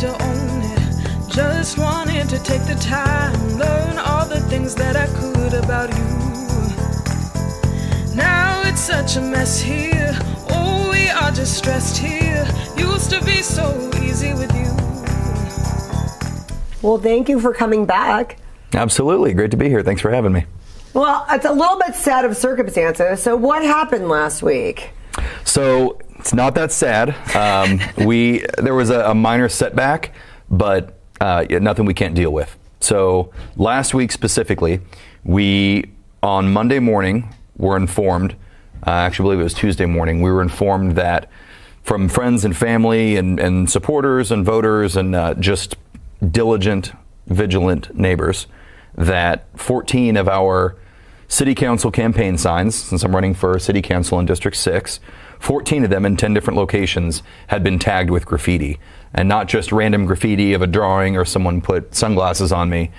to own it. Just wanted to take the time, learn all the things that I could about you. Now it's such a mess here. Oh, we are just stressed here. Used to be so easy with you. Well, thank you for coming back. Absolutely. Great to be here. Thanks for having me. Well, it's a little bit sad of circumstances. So what happened last week? So it's not that sad. There was a minor setback, but nothing we can't deal with. So last week specifically, we on Monday morning were informed, actually I believe it was Tuesday morning, we were informed that from friends and family and supporters and voters and just diligent, vigilant neighbors, that 14 of our city council campaign signs, since I'm running for city council in District 6, 14 of them in 10 different locations had been tagged with graffiti. And not just random graffiti of a drawing or someone put sunglasses on me.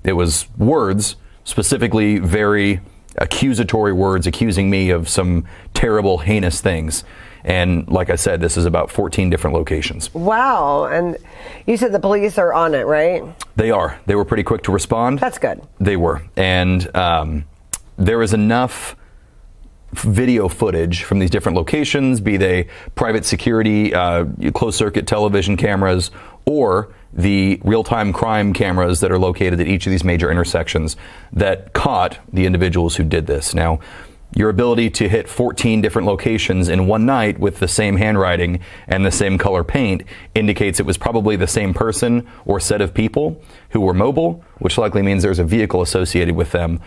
It was words, specifically very accusatory words, accusing me of some terrible, heinous things. And like I said, this is about 14 different locations. Wow. And you said the police are on it, right? They are. They were pretty quick to respond. That's good. They were. And there is enough video footage from these different locations, be they private security, closed circuit television cameras, or the real-time crime cameras that are located at each of these major intersections, that caught the individuals who did this. Now, your ability to hit 14 different locations in one night with the same handwriting and the same color paint indicates it was probably the same person or set of people who were mobile, which likely means there's a vehicle associated with them.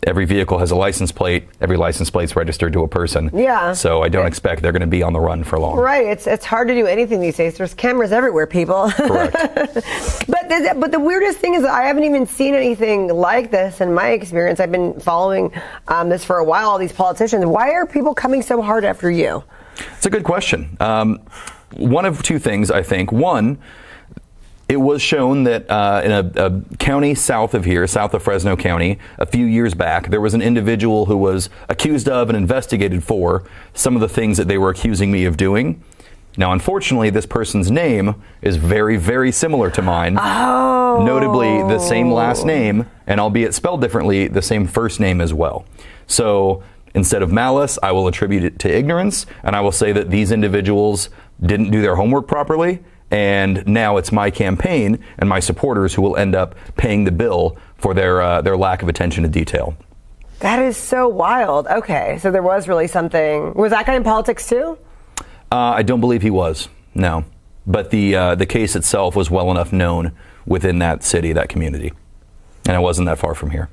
Every vehicle has a license plate. Every license plate's registered to a person. Yeah. So I don't expect they're going to be on the run for long. Right. It's hard to do anything these days. There's cameras everywhere, people. Correct. But the weirdest thing is that I haven't even seen anything like this in my experience. I've been following this for a while, all these politicians. Why are people coming so hard after you? It's a good question. One of two things, I think. One, it was shown that in a county south of here, south of Fresno County, a few years back, there was an individual who was accused of and investigated for some of the things that they were accusing me of doing. Now, unfortunately, this person's name is very, very similar to mine. Oh. Notably, the same last name, and albeit spelled differently, the same first name as well. So instead of malice, I will attribute it to ignorance, and I will say that these individuals didn't do their homework properly. And now it's my campaign and my supporters who will end up paying the bill for their lack of attention to detail. That is so wild. Okay, so there was really something. Was that guy in politics too? I don't believe he was, no. But the case itself was well enough known within that city, that community. And it wasn't that far from here.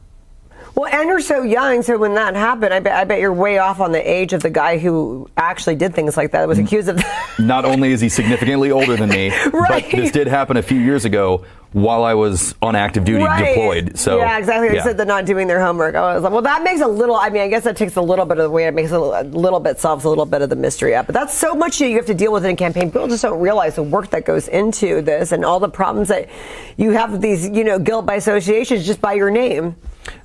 Well, and you're so young, so when that happened, I bet you're way off on the age of the guy who actually did things like that, was accused of that. Not only is he significantly older than me, right. But this did happen a few years ago while I was on active duty deployed. So yeah, exactly. They said they're not doing their homework. I was like, well, that makes a little, I mean, I guess that takes a little bit of the weight. It makes it a little bit, solves a little bit of the mystery up. But that's so much you have to deal with in a campaign. People just don't realize the work that goes into this and all the problems that you have with these, guilt by association just by your name.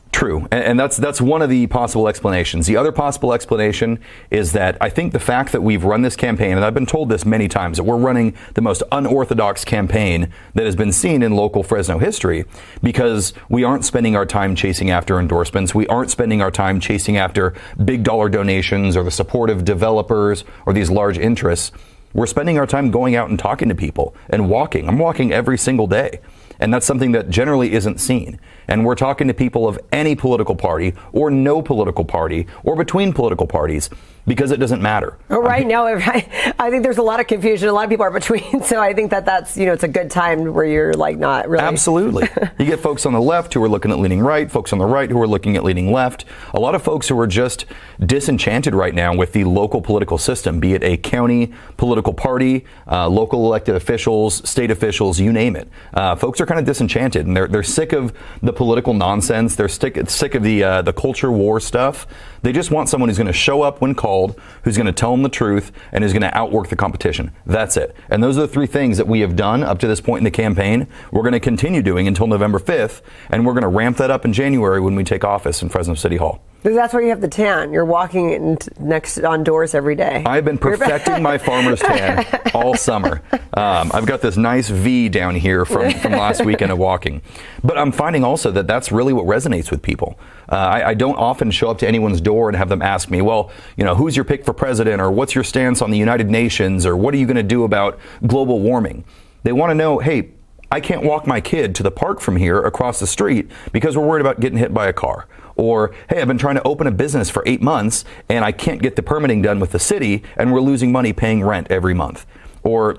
True, and that's one of the possible explanations. The other possible explanation is that I think the fact that we've run this campaign, and I've been told this many times, that we're running the most unorthodox campaign that has been seen in local Fresno history, because we aren't spending our time chasing after endorsements, we aren't spending our time chasing after big dollar donations or the support of developers or these large interests. We're spending our time going out and talking to people and walking. I'm walking every single day. And that's something that generally isn't seen. And we're talking to people of any political party or no political party or between political parties, because it doesn't matter. Oh, right. No, I think there's a lot of confusion. A lot of people are between. So I think that's, it's a good time where you're like not really. Absolutely. You get folks on the left who are looking at leaning right, folks on the right who are looking at leaning left. A lot of folks who are just disenchanted right now with the local political system, be it a county political party, local elected officials, state officials, you name it. Folks are kind of disenchanted, and they're sick of the political nonsense. They're sick of the culture war stuff. They just want someone who's going to show up when called, who's going to tell them the truth, and who's going to outwork the competition. That's it. And those are the three things that we have done up to this point in the campaign. We're going to continue doing until November 5th, and we're going to ramp that up in January when we take office in Fresno City Hall. That's why you have the tan. You're walking next on doors every day. I've been perfecting my farmer's tan all summer. I've got this nice V down here from last weekend of walking. But I'm finding also that that's really what resonates with people. I don't often show up to anyone's door and have them ask me, well, who's your pick for president, or what's your stance on the United Nations, or what are you going to do about global warming? They want to know, hey, I can't walk my kid to the park from here across the street because we're worried about getting hit by a car. Or, hey, I've been trying to open a business for 8 months and I can't get the permitting done with the city and we're losing money paying rent every month. Or,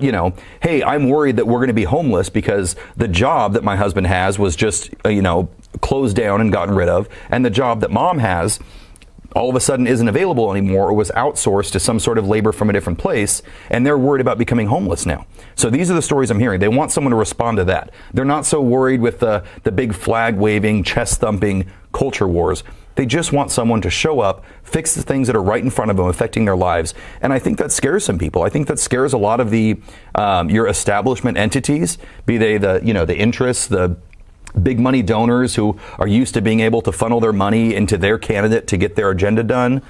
hey, I'm worried that we're going to be homeless because the job that my husband has was just, closed down and gotten rid of. And the job that mom has all of a sudden isn't available anymore or was outsourced to some sort of labor from a different place, and they're worried about becoming homeless now. So these are the stories I'm hearing. They want someone to respond to that. They're not so worried with the big flag-waving, chest-thumping culture wars. They just want someone to show up, fix the things that are right in front of them, affecting their lives. And I think that scares some people. I think that scares a lot of your establishment entities, be they the interests, the big money donors who are used to being able to funnel their money into their candidate to get their agenda done.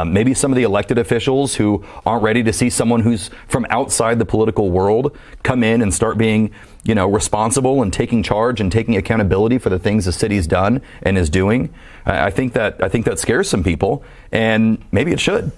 Maybe some of the elected officials who aren't ready to see someone who's from outside the political world come in and start being, responsible and taking charge and taking accountability for the things the city's done and is doing. I think that scares some people, and maybe it should.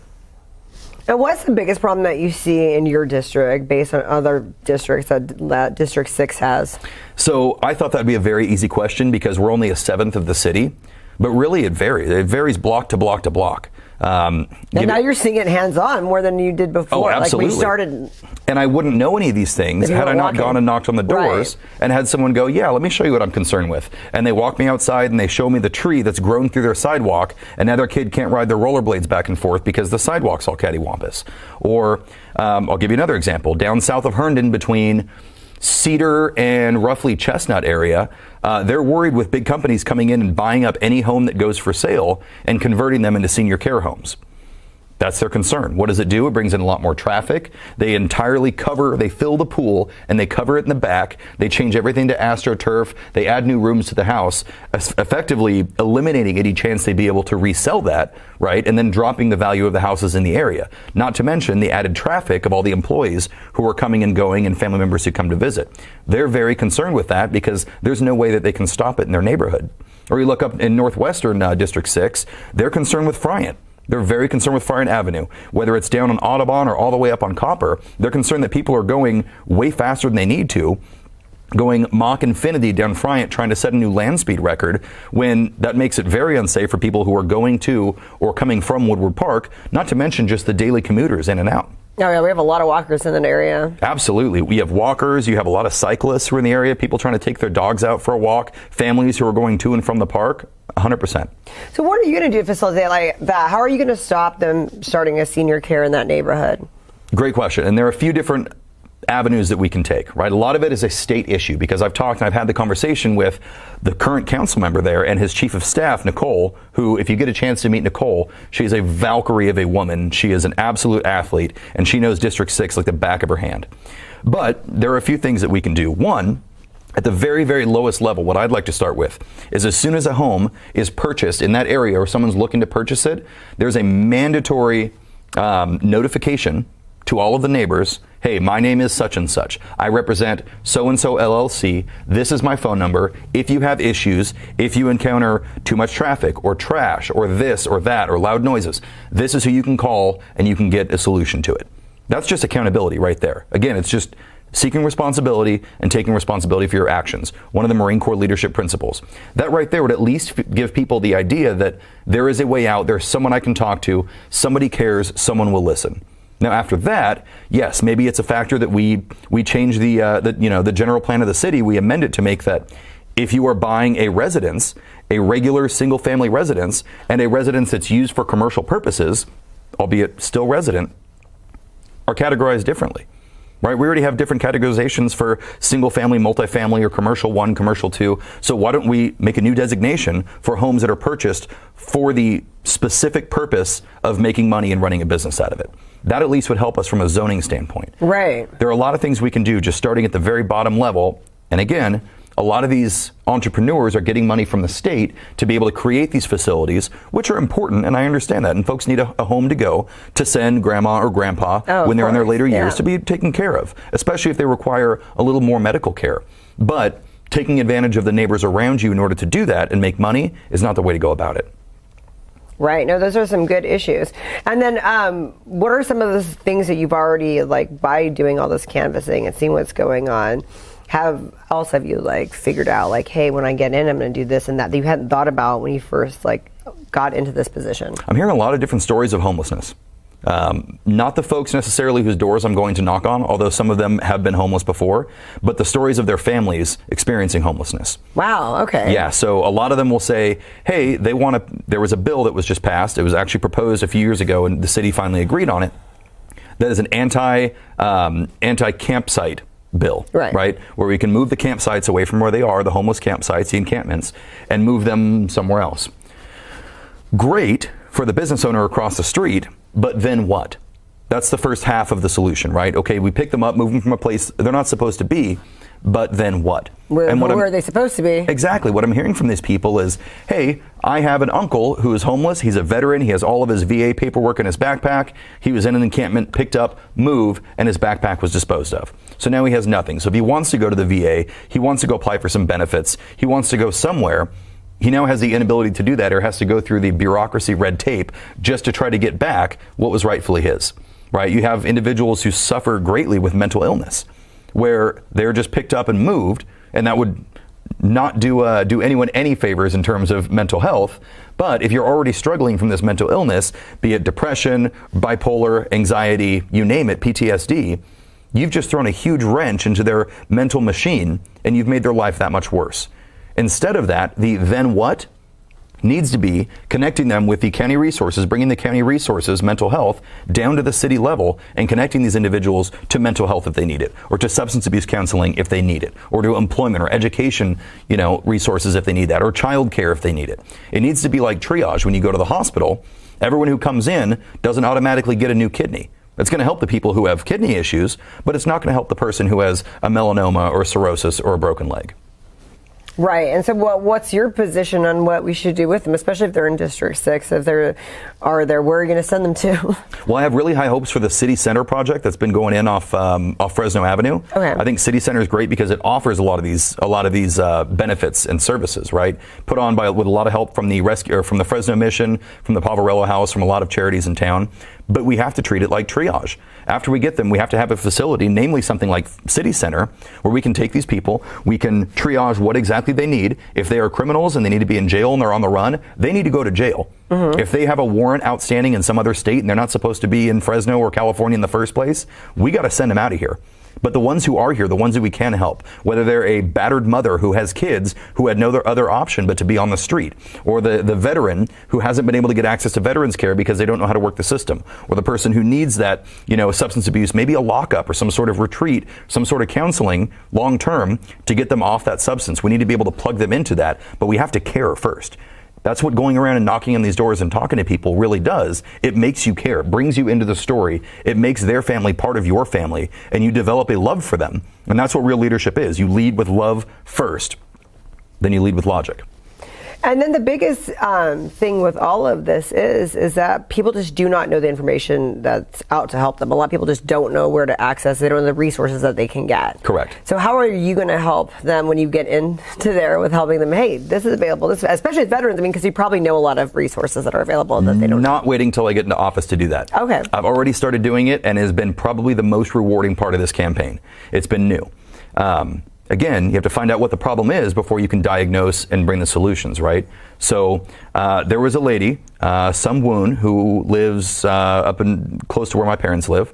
And what's the biggest problem that you see in your district based on other districts that District 6 has? So I thought that'd be a very easy question because we're only a seventh of the city, but really it varies. It varies block to block to block. And now you're seeing it hands-on more than you did before. Oh, absolutely. Like we started. And I wouldn't know any of these things had I not gone and knocked on the doors and had someone go, yeah, let me show you what I'm concerned with. And they walk me outside and they show me the tree that's grown through their sidewalk, and now their kid can't ride their rollerblades back and forth because the sidewalk's all cattywampus. Or I'll give you another example. Down south of Herndon between Cedar and roughly Chestnut area, they're worried with big companies coming in and buying up any home that goes for sale and converting them into senior care homes. That's their concern. What does it do? It brings in a lot more traffic. They fill the pool and they cover it in the back. They change everything to AstroTurf. They add new rooms to the house, effectively eliminating any chance they'd be able to resell that, right? And then dropping the value of the houses in the area. Not to mention the added traffic of all the employees who are coming and going and family members who come to visit. They're very concerned with that because there's no way that they can stop it in their neighborhood. Or you look up in Northwestern District 6, they're concerned with Friant. They're very concerned with Friant Avenue, whether it's down on Audubon or all the way up on Copper. They're concerned that people are going way faster than they need to, going Mach infinity down Friant, trying to set a new land speed record, when that makes it very unsafe for people who are going to or coming from Woodward Park, not to mention just the daily commuters in and out. Oh, yeah, we have a lot of walkers in that area. Absolutely. We have walkers. You have a lot of cyclists who are in the area, people trying to take their dogs out for a walk, families who are going to and from the park. 100%. So what are you going to do to facilitate like that? How are you going to stop them starting a senior care in that neighborhood? Great question. And there are a few different avenues that we can take, right? A lot of it is a state issue because I've had the conversation with the current council member there and his chief of staff, Nicole, who, if you get a chance to meet Nicole, she's a Valkyrie of a woman. She is an absolute athlete and she knows District 6 like the back of her hand. But there are a few things that we can do. One, at the very, very lowest level, what I'd like to start with is as soon as a home is purchased in that area or someone's looking to purchase it, there's a mandatory notification to all of the neighbors. Hey, my name is such and such. I represent so-and-so LLC. This is my phone number. If you have issues, if you encounter too much traffic or trash or this or that or loud noises, this is who you can call and you can get a solution to it. That's just accountability right there. Again, it's just seeking responsibility and taking responsibility for your actions. One of the Marine Corps leadership principles. That right there would at least give people the idea that there is a way out, there's someone I can talk to, somebody cares, someone will listen. Now after that, yes, maybe it's a factor that we change the general plan of the city, we amend it to make that if you are buying a residence, a regular single family residence, and a residence that's used for commercial purposes, albeit still resident, are categorized differently. Right? We already have different categorizations for single family, multifamily, or commercial 1, commercial 2. So why don't we make a new designation for homes that are purchased for the specific purpose of making money and running a business out of it? That at least would help us from a zoning standpoint. Right. There are a lot of things we can do just starting at the very bottom level. And again, a lot of these entrepreneurs are getting money from the state to be able to create these facilities, which are important, and I understand that. And folks need a home to go to send grandma or grandpa when they're in their later years to be taken care of, especially if they require a little more medical care. But taking advantage of the neighbors around you in order to do that and make money is not the way to go about it. Right. No, those are some good issues. And then what are some of the things that you've already, like, by doing all this canvassing and seeing what's going on, have you, like, figured out, like, hey, when I get in, I'm going to do this and that you hadn't thought about when you first, like, got into this position? I'm hearing a lot of different stories of homelessness. Not the folks necessarily whose doors I'm going to knock on, although some of them have been homeless before, but the stories of their families experiencing homelessness. Wow, okay. Yeah, so a lot of them will say, hey, there was a bill that was just passed. It was actually proposed a few years ago, and the city finally agreed on it. That is an anti-campsite bill, right? Where we can move the campsites away from where they are, the homeless campsites, the encampments, and move them somewhere else. Great for the business owner across the street, but then what? That's the first half of the solution, right? Okay, we pick them up, move them from a place they're not supposed to be, but then what? Where are they supposed to be? Exactly. What I'm hearing from these people is, hey, I have an uncle who is homeless. He's a veteran. He has all of his VA paperwork in his backpack. He was in an encampment, picked up, moved, and his backpack was disposed of. So now he has nothing. So if he wants to go to the VA, he wants to go apply for some benefits, he wants to go somewhere, he now has the inability to do that, or has to go through the bureaucracy red tape just to try to get back what was rightfully his, right? You have individuals who suffer greatly with mental illness, where they're just picked up and moved, and that would not do anyone any favors in terms of mental health. But if you're already struggling from this mental illness, be it depression, bipolar, anxiety, you name it, PTSD, you've just thrown a huge wrench into their mental machine, and you've made their life that much worse. Instead of that, the then what needs to be connecting them with the county resources, bringing the county resources, mental health, down to the city level, and connecting these individuals to mental health if they need it, or to substance abuse counseling if they need it, or to employment or education, resources if they need that, or child care if they need it. It needs to be like triage. When you go to the hospital, everyone who comes in doesn't automatically get a new kidney. It's going to help the people who have kidney issues, but it's not going to help the person who has a melanoma or cirrhosis or a broken leg. Right. And so what's your position on what we should do with them, especially if they're in District 6, if they're where are you going to send them to? Well, I have really high hopes for the City Center project that's been going in off Fresno Avenue. Okay. I think City Center is great because it offers a lot of these benefits and services, right? Put on with a lot of help from the from the Fresno Mission, from the Poverello House, from a lot of charities in town. But we have to treat it like triage. After we get them, we have to have a facility, namely something like City Center, where we can take these people, we can triage what exactly they need. If they are criminals and they need to be in jail and they're on the run, they need to go to jail. Mm-hmm. If they have a warrant outstanding in some other state and they're not supposed to be in Fresno or California in the first place, we got to send them out of here. But the ones who are here, the ones that we can help, whether they're a battered mother who has kids who had no other option but to be on the street, or the veteran who hasn't been able to get access to veterans care because they don't know how to work the system, or the person who needs that, substance abuse, maybe a lockup or some sort of retreat, some sort of counseling long term to get them off that substance. We need to be able to plug them into that, but we have to care first. That's what going around and knocking on these doors and talking to people really does. It makes you care, brings you into the story. It makes their family part of your family, and you develop a love for them. And that's what real leadership is. You lead with love first, then you lead with logic. And then the biggest thing with all of this is that people just do not know the information that's out to help them. A lot of people just don't know where to access. They don't know the resources that they can get. Correct. So how are you going to help them when you get into there with helping them? Hey, this is available, especially as veterans. Because you probably know a lot of resources that are available that they don't. Not waiting till I get into office to do that. Okay. I've already started doing it, and it has been probably the most rewarding part of this campaign. It's been new. Again, you have to find out what the problem is before you can diagnose and bring the solutions, right? So there was a lady, Sum Woon, who lives up in close to where my parents live,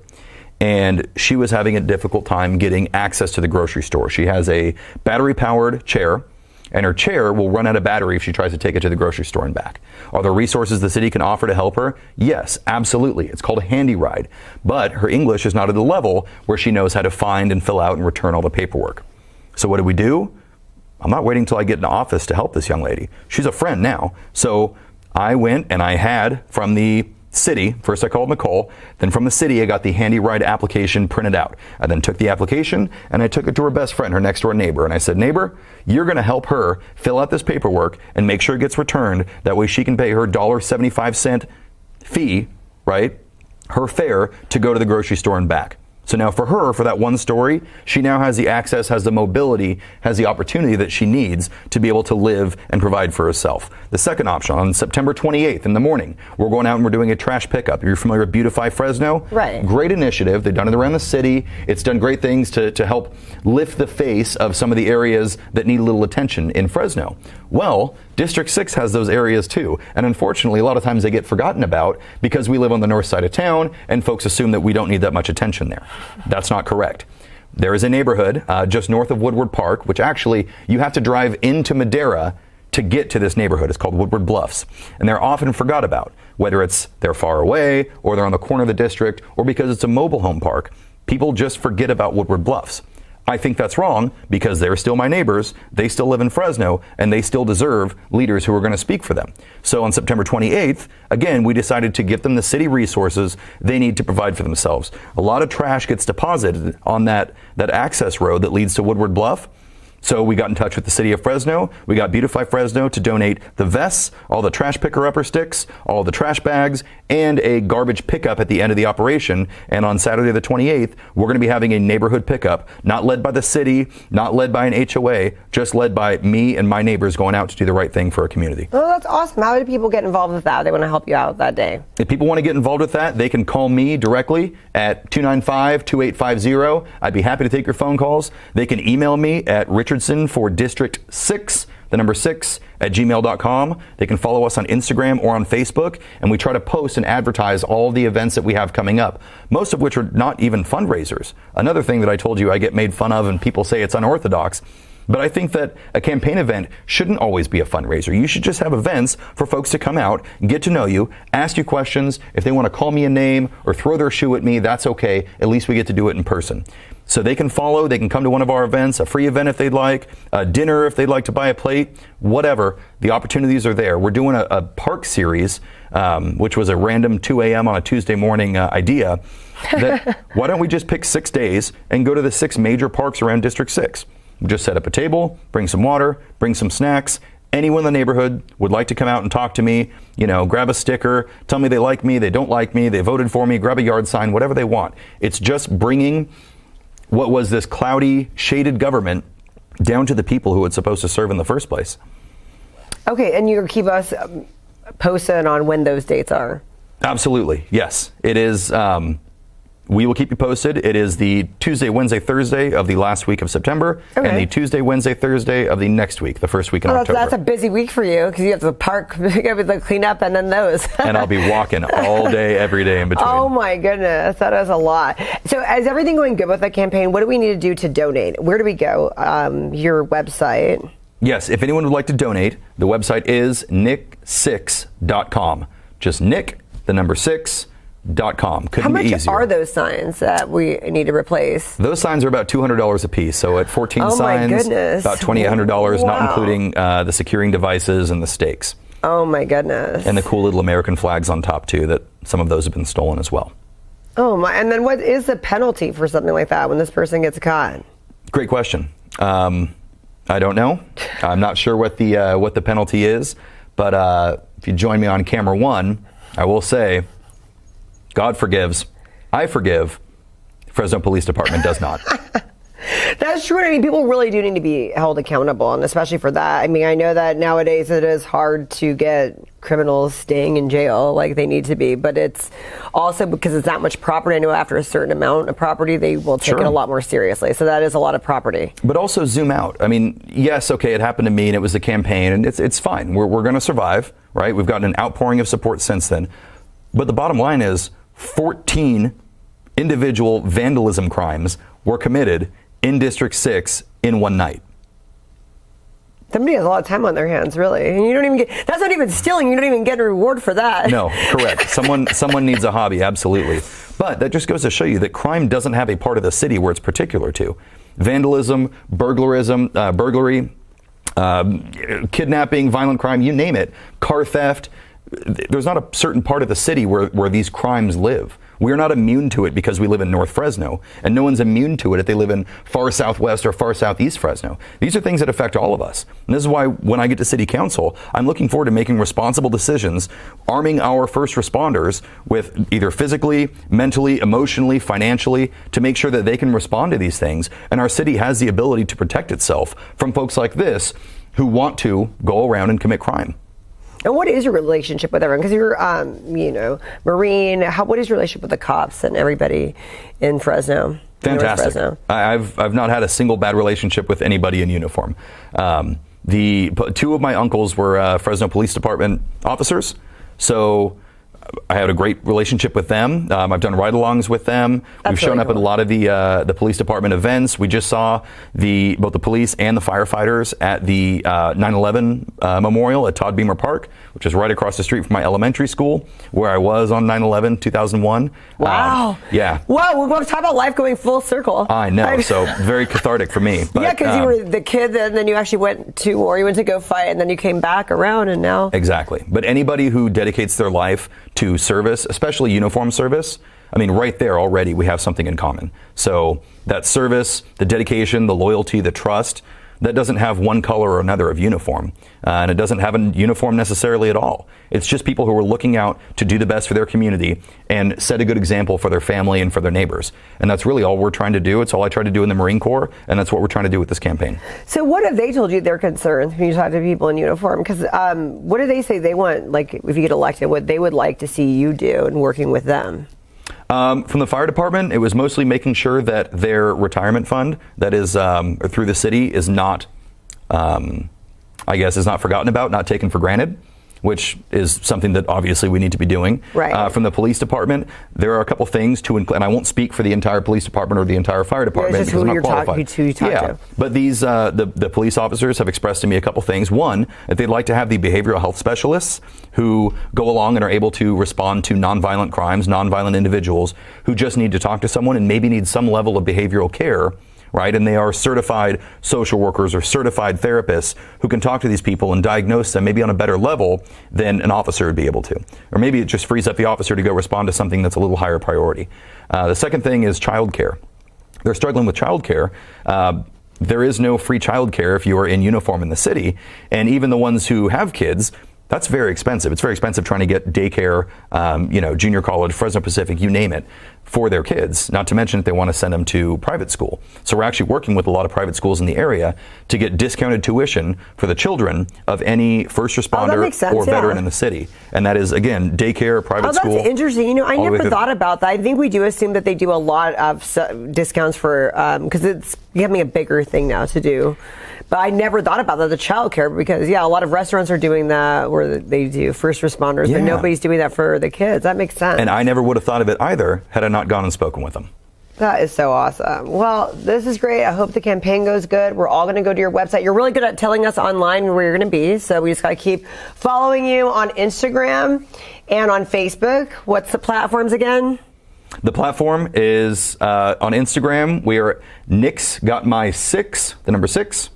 and she was having a difficult time getting access to the grocery store. She has a battery-powered chair, and her chair will run out of battery if she tries to take it to the grocery store and back. Are there resources the city can offer to help her? Yes, absolutely. It's called a handy ride. But her English is not at the level where she knows how to find and fill out and return all the paperwork. So what do? I'm not waiting till I get into office to help this young lady. She's a friend now. So I went and I had from the city, first I called Nicole, then from the city I got the handy ride application printed out. I then took the application and I took it to her best friend, her next door neighbor, and I said, neighbor, you're going to help her fill out this paperwork and make sure it gets returned. That way she can pay her $1.75 fee, right, her fare to go to the grocery store and back. So now for her, for that one story, she now has the access, has the mobility, has the opportunity that she needs to be able to live and provide for herself. The second option, on September 28th in the morning, we're going out and we're doing a trash pickup. You're familiar with Beautify Fresno? Right. Great initiative. They've done it around the city. It's done great things to help lift the face of some of the areas that need a little attention in Fresno. Well, District 6 has those areas too, and unfortunately a lot of times they get forgotten about because we live on the north side of town and folks assume that we don't need that much attention there. That's not correct. There is a neighborhood just north of Woodward Park, which actually you have to drive into Madera to get to this neighborhood. It's called Woodward Bluffs, and they're often forgot about, whether it's they're far away or they're on the corner of the district or because it's a mobile home park. People just forget about Woodward Bluffs. I think that's wrong because they're still my neighbors, they still live in Fresno, and they still deserve leaders who are going to speak for them. So on September 28th, again, we decided to give them the city resources they need to provide for themselves. A lot of trash gets deposited on that access road that leads to Woodward Bluff. So we got in touch with the city of Fresno. We got Beautify Fresno to donate the vests, all the trash picker upper sticks, all the trash bags, and a garbage pickup at the end of the operation. And on Saturday the 28th, we're going to be having a neighborhood pickup, not led by the city, not led by an HOA, just led by me and my neighbors going out to do the right thing for our community. Oh, that's awesome. How do people get involved with that? They want to help you out that day. If people want to get involved with that, they can call me directly at 295-2850. I'd be happy to take your phone calls. They can email me at Richardson for District 6, the number 6, at gmail.com. They can follow us on Instagram or on Facebook, and we try to post and advertise all the events that we have coming up, most of which are not even fundraisers. Another thing that I told you I get made fun of and people say it's unorthodox, but I think that a campaign event shouldn't always be a fundraiser. You should just have events for folks to come out, get to know you, ask you questions. If they want to call me a name or throw their shoe at me, that's okay. At least we get to do it in person. So they can follow, they can come to one of our events, a free event if they'd like, a dinner if they'd like to buy a plate, whatever. The opportunities are there. We're doing a park series, which was a random 2 a.m. on a Tuesday morning idea. That why don't we just pick 6 days and go to the 6 major parks around District 6? Just set up a table, bring some water, bring some snacks. Anyone in the neighborhood would like to come out and talk to me, grab a sticker, tell me they like me, they don't like me, they voted for me, grab a yard sign, whatever they want. It's just bringing what was this cloudy, shaded government down to the people who it's supposed to serve in the first place. Okay, and you keep us posted on when those dates are. Absolutely, yes. It is. We will keep you posted. It is the Tuesday, Wednesday, Thursday of the last week of September, and the Tuesday, Wednesday, Thursday of the next week, the first week in October. That's a busy week for you because you have the park, you have the cleanup, and then those. And I'll be walking all day, every day in between. Oh my goodness, that is a lot. So is everything going good with the campaign? What do we need to do to donate? Where do we go? Your website? Yes, if anyone would like to donate, the website is nick6.com. Just Nick, the number 6.com. Couldn't be easier. How much are those signs that we need to replace? Those signs are about $200 a piece. So at 14 signs, my goodness. about $2,800, Wow. not including the securing devices and the stakes. Oh my goodness. And the cool little American flags on top too, that some of those have been stolen as well. Oh my, and then what is the penalty for something like that when this person gets caught? Great question. I don't know. I'm not sure what the penalty is, but if you join me on camera one, I will say, God forgives, I forgive, Fresno Police Department does not. That's true. I mean, people really do need to be held accountable, and especially for that. I mean, I know that nowadays it is hard to get criminals staying in jail like they need to be, but it's also because it's that much property. I know after a certain amount of property, they will take it a lot more seriously. So that is a lot of property. But also zoom out. I mean, yes, okay, it happened to me, and it was a campaign, and it's fine. We're going to survive, right? We've gotten an outpouring of support since then. But the bottom line is 14 individual vandalism crimes were committed in District 6 in one night. Somebody has a lot of time on their hands, really. And you don't even get, that's not even stealing. You don't even get a reward for that. No, correct. Someone needs a hobby, absolutely. But that just goes to show you that crime doesn't have a part of the city where it's particular to. Vandalism, burglary, kidnapping, violent crime, you name it, car theft, there's not a certain part of the city where these crimes live. We're not immune to it because we live in North Fresno, and no one's immune to it if they live in far southwest or far southeast Fresno. These are things that affect all of us. And this is why when I get to city council, I'm looking forward to making responsible decisions, arming our first responders with either physically, mentally, emotionally, financially, to make sure that they can respond to these things. And our city has the ability to protect itself from folks like this who want to go around and commit crime. And what is your relationship with everyone? Because you're, Marine. What is your relationship with the cops and everybody in Fresno? Fantastic. Fresno? I've not had a single bad relationship with anybody in uniform. Two of my uncles were Fresno Police Department officers, so I had a great relationship with them. I've done ride-alongs with them. We've shown up at a lot of the police department events. We just saw both the police and the firefighters at the 9/11 memorial at Todd Beamer Park, which is right across the street from my elementary school, where I was on 9/11, 2001. Wow. Yeah. Wow. We'll talk about life going full circle. I know. So very cathartic for me. But, yeah, because you were the kid, and then you actually went to war. You went to go fight, and then you came back around, and now. Exactly. But anybody who dedicates their life to service, especially uniform service, I mean, right there already we have something in common. So that service, the dedication, the loyalty, the trust, that doesn't have one color or another of uniform. And it doesn't have a uniform necessarily at all. It's just people who are looking out to do the best for their community and set a good example for their family and for their neighbors. And that's really all we're trying to do. It's all I try to do in the Marine Corps, and that's what we're trying to do with this campaign. So what have they told you their concerns when you talk to people in uniform? Because what do they say they want, like, if you get elected, what they would like to see you do in working with them? From the fire department, it was mostly making sure that their retirement fund that is through the city is not, is not forgotten about, not taken for granted, which is something that obviously we need to be doing. Right. From the police department, there are a couple things to include, and I won't speak for the entire police department or the entire fire department because I'm not qualified. Who you talk to. But these the police officers have expressed to me a couple things. One, that they'd like to have the behavioral health specialists who go along and are able to respond to nonviolent crimes, nonviolent individuals who just need to talk to someone and maybe need some level of behavioral care. Right, and they are certified social workers or certified therapists who can talk to these people and diagnose them maybe on a better level than an officer would be able to. Or maybe it just frees up the officer to go respond to something that's a little higher priority. The second thing is childcare. They're struggling with childcare. There is no free childcare if you are in uniform in the city, and even the ones who have kids, that's very expensive. It's very expensive trying to get daycare, junior college, Fresno Pacific, you name it, for their kids, not to mention if they want to send them to private school. So we're actually working with a lot of private schools in the area to get discounted tuition for the children of any first responder or veteran in the city. And that is, again, daycare, private school. That's interesting. I never thought about that. I think we do assume that they do a lot of discounts for, because it's becoming a bigger thing now to do. But I never thought about that, the childcare, because, a lot of restaurants are doing that where they do first responders, but nobody's doing that for the kids. That makes sense. And I never would have thought of it either had I not gone and spoken with them. That is so awesome. Well, this is great. I hope the campaign goes good. We're all going to go to your website. You're really good at telling us online where you're going to be, so we just got to keep following you on Instagram and on Facebook. What's the platforms again? The platform is on Instagram. We are Nick's Got My 6, the number 6.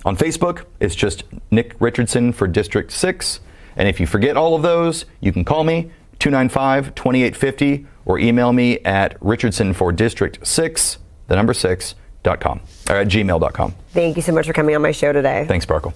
On Facebook, it's just Nick Richardson for District 6. And if you forget all of those, you can call me, 295-2850, or email me at richardsonfordistrict6, the number 6.com, or at gmail.com. Thank you so much for coming on my show today. Thanks, Sparkle.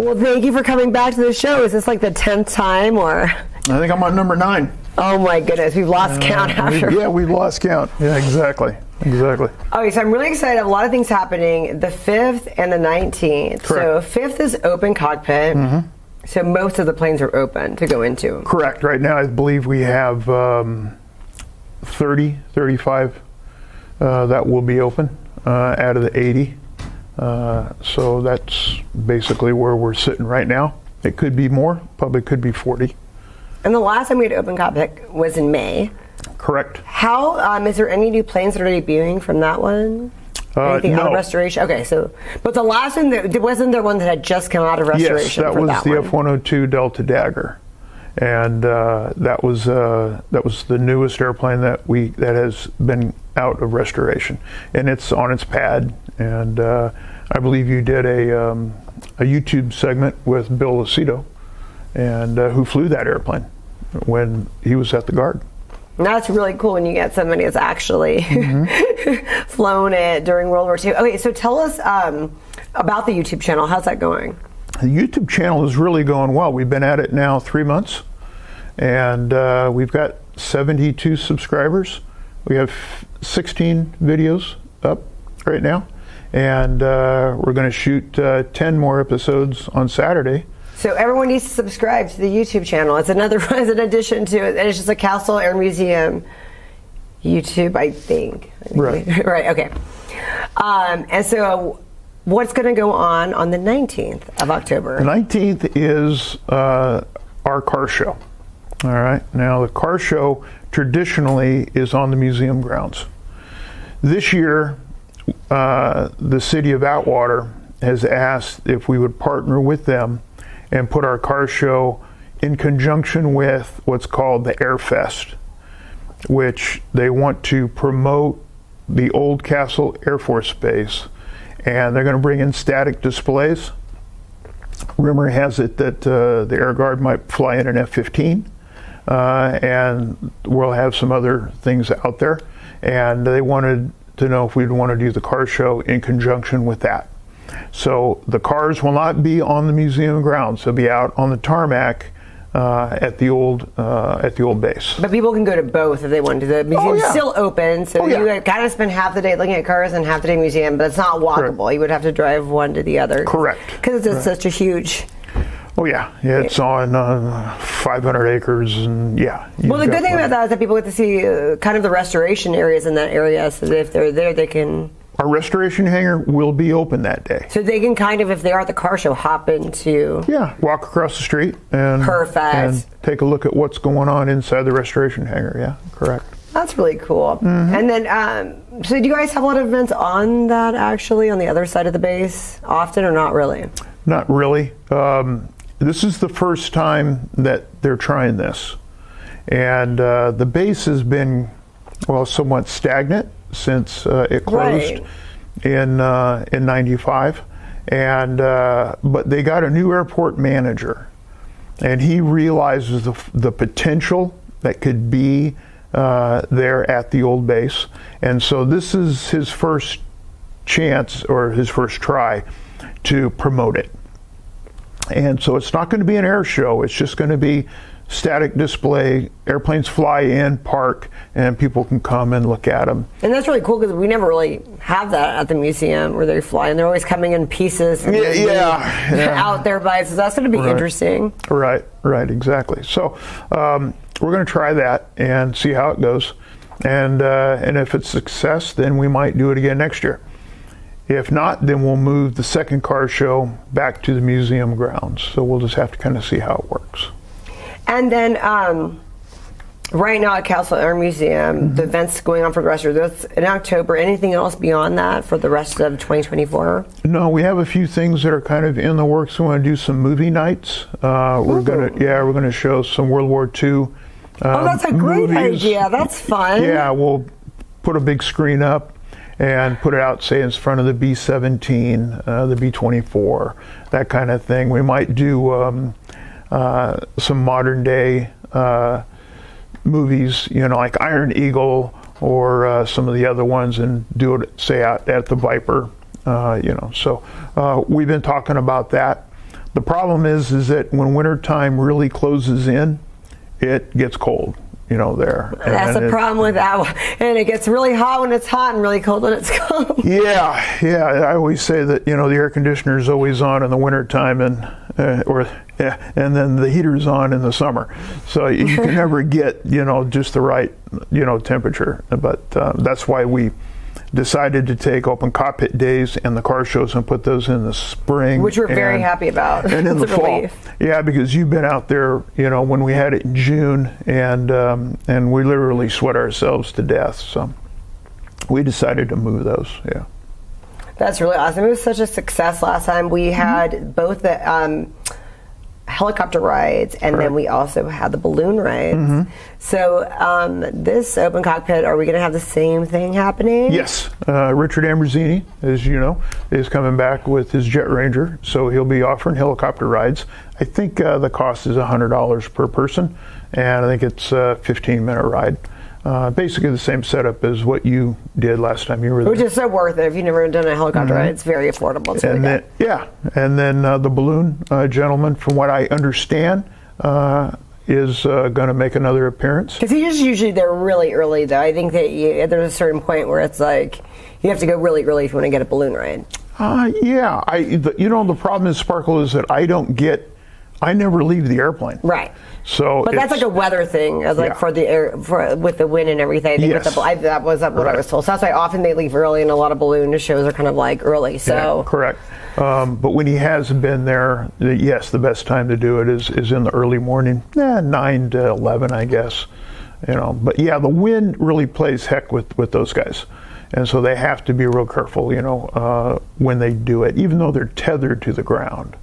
Well, thank you for coming back to the show. Is this like the 10th time, or? I think I'm on number 9. Oh my goodness, we've lost count after. Yeah, we've lost count. Yeah, exactly. Okay, so I'm really excited. A lot of things happening the 5th and the 19th. Correct. So 5th is open cockpit. So most of the planes are open to go into. Correct. Right now, I believe we have 35 that will be open out of the 80. So that's basically where we're sitting right now. It could be more, probably could be 40. And the last time we had open cockpit was in May. Correct. How, is there any new planes that are debuting from that one? Anything out of No. restoration? Okay, so, but the last one, wasn't there one that had just come out of restoration? Yes, that for was that the one? F-102 Delta Dagger. And that was the newest airplane that has been out of restoration, and it's on its pad. And I believe you did a YouTube segment with Bill Emery, and who flew that airplane when he was at the Guard. That's really cool when you get somebody that's actually flown it during World War II. Okay, so tell us about the YouTube channel. How's that going? The YouTube channel is really going well. We've been at it now 3 months, and we've got 72 subscribers. We have 16 videos up right now, and we're going to shoot 10 more episodes on Saturday. So everyone needs to subscribe to the YouTube channel. It's an addition to it. It's just a Castle Air Museum YouTube, I think. Right. Right, okay. And so what's going to go on the 19th of October? The 19th is our car show. All right. Now, the car show traditionally is on the museum grounds. This year, the city of Atwater has asked if we would partner with them and put our car show in conjunction with what's called the Air Fest, which they want to promote the old Castle Air Force Base, and they're going to bring in static displays. Rumor has it that the Air Guard might fly in an F-15, and we'll have some other things out there, and they wanted to know if we'd want to do the car show in conjunction with that. So the cars will not be on the museum grounds; they'll be out on the tarmac at the old base. But people can go to both if they want to. The museum's still open, so you kind of spend half the day looking at cars and half the day museum, but it's not walkable. Correct. You would have to drive one to the other. Correct. Because it's such a huge... Oh yeah, it's on 500 acres, and Well, the good thing about that is that people get to see kind of the restoration areas in that area, so that if they're there, they can... Our restoration hangar will be open that day. So they can kind of, if they are at the car show, hop into... Yeah, walk across the street and take a look at what's going on inside the restoration hangar. Yeah, correct. That's really cool. And then, so do you guys have a lot of events on that, actually, on the other side of the base often, or not really? Not really. This is the first time that they're trying this. And the base has been, somewhat stagnant since it closed in 95, and but they got a new airport manager, and he realizes the potential that could be there at the old base, and so this is his first chance or his first try to promote it. And so it's not going to be an air show; it's just going to be static display. Airplanes fly in, park, and people can come and look at them. And that's really cool because we never really have that at the museum where they fly, and they're always coming in pieces. And out there by, so that's going to be interesting. Right, exactly. So we're going to try that and see how it goes, and if it's a success, then we might do it again next year. If not, then we'll move the second car show back to the museum grounds. So we'll just have to kind of see how it works. And then right now at Castle Air Museum, the events going on for the rest of this in October. Anything else beyond that for the rest of 2024? No, we have a few things that are kind of in the works. We want to do some movie nights. We're gonna show some World War II. That's a great idea. That's fun. Yeah, we'll put a big screen up and put it out, say, in front of the B-17, the B-24, that kind of thing. We might do some modern day movies, like Iron Eagle or some of the other ones, and do it, say, out at the Viper, So we've been talking about that. The problem is that when wintertime really closes in, it gets cold, there. That's the problem with that one. And it gets really hot when it's hot and really cold when it's cold. Yeah. I always say that, the air conditioner is always on in the wintertime and then the heater's on in the summer. So you can never get, just the right, temperature. But that's why we decided to take open cockpit days and the car shows and put those in the spring, which we're very happy about. And in the fall, relief. Yeah, because you've been out there, when we had it in June, and we literally sweat ourselves to death. So we decided to move those. Yeah, that's really awesome. It was such a success last time. We had both the helicopter rides, and then we also had the balloon rides. So this open cockpit, are we going to have the same thing happening? Yes. Richard Ambrosini, as you know, is coming back with his Jet Ranger, so he'll be offering helicopter rides. I think the cost is $100 per person, and I think it's a 15-minute ride. Basically the same setup as what you did last time you were there. Which is so worth it. If you've never done a helicopter ride, it's very affordable. It's really good. And then the balloon gentleman, from what I understand, is going to make another appearance. Because he's usually there really early, though. I think that there's a certain point where it's like you have to go really early if you want to get a balloon ride. The problem is, Sparkle, is that I never leave the airplane. Right. So, but that's like a weather thing, for the air, with the wind and everything. Yes. That was what I was told. So that's why often they leave early, and a lot of balloon shows are kind of like early. So yeah, correct. But when he has been there, yes, the best time to do it is in the early morning, 9 to 11, I guess. But yeah, the wind really plays heck with those guys. And so they have to be real careful, when they do it, even though they're tethered to the ground.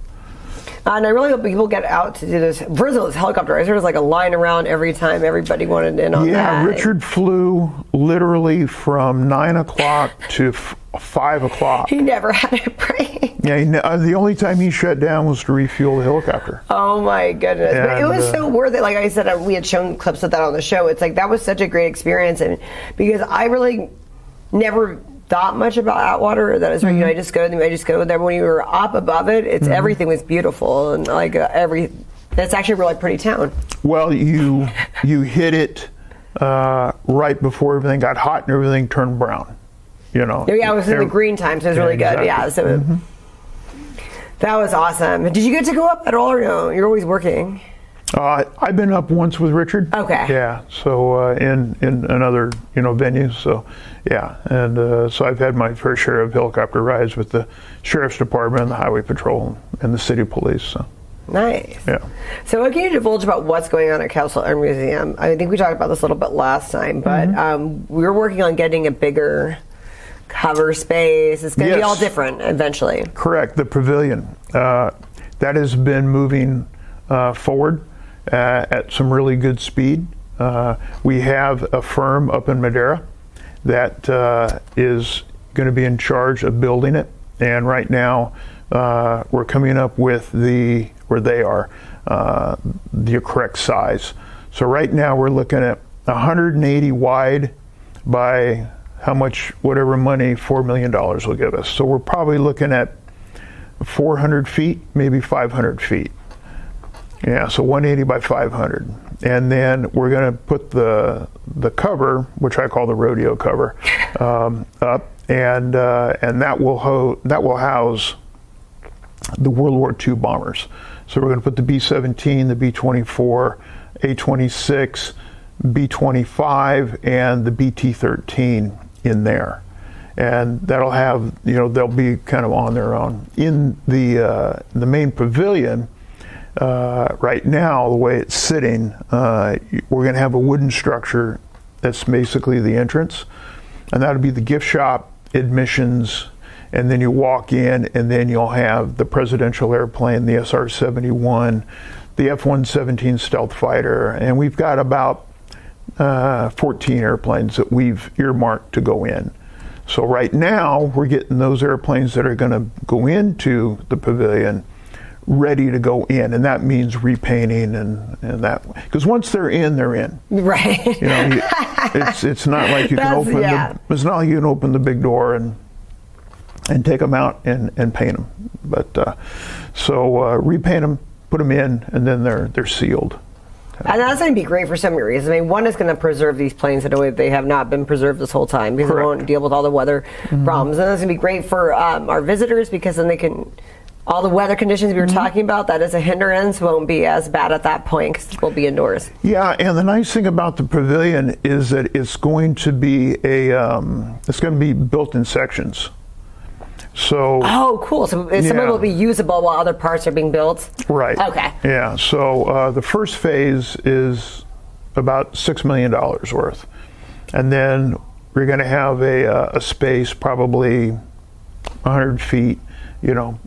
And I really hope people get out to do this. First of all, this helicopter race, there was like a line around every time. Everybody wanted in on that. Yeah, Richard flew literally from 9 o'clock to 5 o'clock. He never had a break. Yeah, the only time he shut down was to refuel the helicopter. Oh my goodness. But it was so worth it. Like I said, we had shown clips of that on the show. It's like that was such a great experience. And because I really never thought much about Atwater. That is right. I just go there. When you were up above it, it's everything was beautiful and like it's actually a really pretty town. Well, you hit it right before everything got hot and everything turned brown. Yeah, it was in the green time, so it was really good. Exactly. Yeah, so that was awesome. Did you get to go up at all, or no? You're always working. I've been up once with Richard. Okay. Yeah. So in another venue. So yeah, and so I've had my fair share of helicopter rides with the sheriff's department and the highway patrol and the city police. So. Nice. Yeah. So what can you divulge about what's going on at Castle Air Museum? I think we talked about this a little bit last time, but we're working on getting a bigger cover space. It's going to be all different eventually. Correct. The pavilion that has been moving forward at some really good speed. We have a firm up in Madera that is going to be in charge of building it, and right now we're coming up with the correct size. So right now we're looking at 180 wide by how much, whatever money $4 million will give us. So we're probably looking at 400 feet, maybe 500 feet. Yeah, so 180 by 500. And then we're going to put the cover, which I call the rodeo cover, up, and that will house the World War II bombers. So we're going to put the B-17, the B-24, A-26, B-25, and the BT-13 in there. And that'll have, they'll be kind of on their own. In the main pavilion, right now, the way it's sitting, we're going to have a wooden structure that's basically the entrance, and that'll be the gift shop, admissions, and then you walk in, and then you'll have the presidential airplane, the SR-71, the F-117 stealth fighter, and we've got about 14 airplanes that we've earmarked to go in. So right now, we're getting those airplanes that are going to go into the pavilion ready to go in, and that means repainting and that, because once they're in, they're in. Right. It's not like you can open it's not like you can open the big door and and take them out and paint them. But repaint them, put them in, and then they're sealed. And that's going to be great for so many reasons. I mean, one is going to preserve these planes in a way that they have not been preserved this whole time, because Correct. they won't deal with all the weather problems. And that's going to be great for our visitors, because then they can, all the weather conditions we were talking about, that is a hindrance, won't be as bad at that point because we'll be indoors. Yeah, and the nice thing about the pavilion is that it's going to be built in sections. So Oh, cool. So some of it will be usable while other parts are being built? right. Okay. Yeah. So the first phase is about $6 million worth, and then we're going to have a space probably 100 feet,